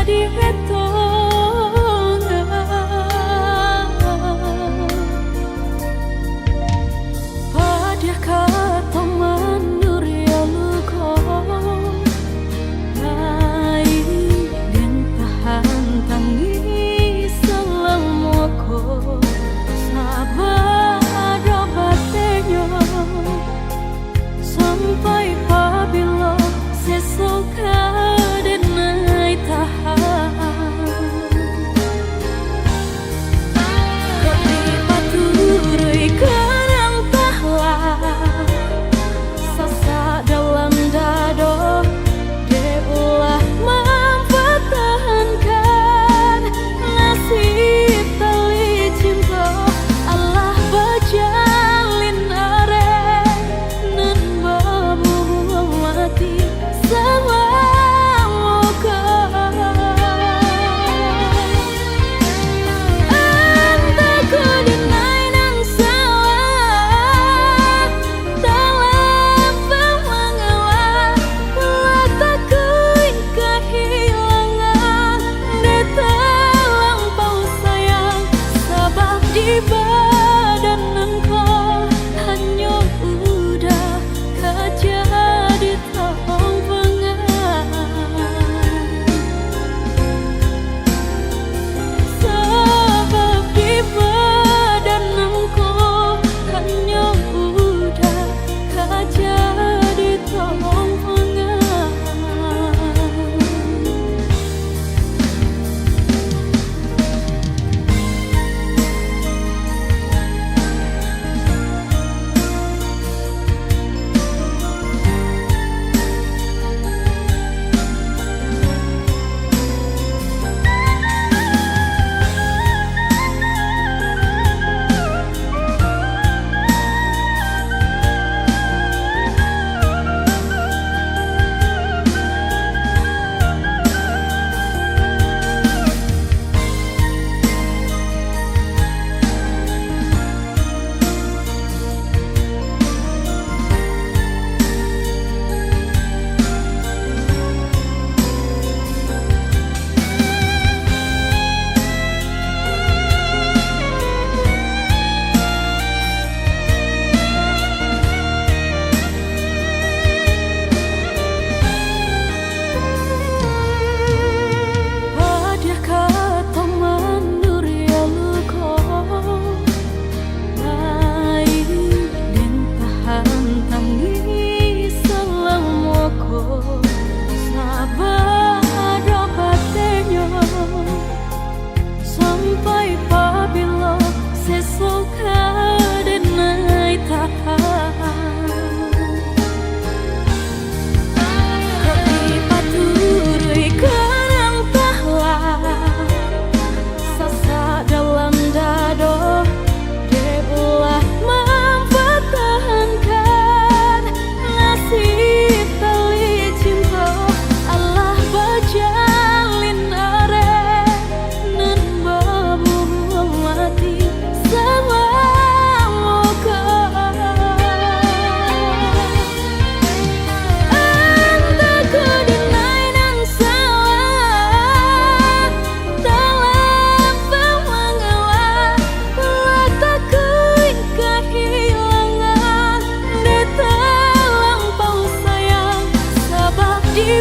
jadi etongan. Pada kata mandur ya luko ai den tahan tangi selamoko sabar obatnya sampai pabilo sesoka denai tahan. Kopi paturui kenang tahlah sasa dalam dado deulah mempertahankan nasib tali cinta Allah berjalin are nan bamu mati sama muka. Antaku denai nan salah dalam pengalah lataku kehilangan detalang sayang sabab di badan engkau hanya udah kejadi tahun sebab di badan engkau hanya udah kejadi tahun sampai pabilo sesoka denai tahan. Kopi paturui kenang tahlah sasa dalam dado deulah mempertahankan nasib tali cinta Allah berjalin are nan bamu mati sama muka. Antaku denai nan salah dalam pengalah lataku kehilangan detalang sayang sabab di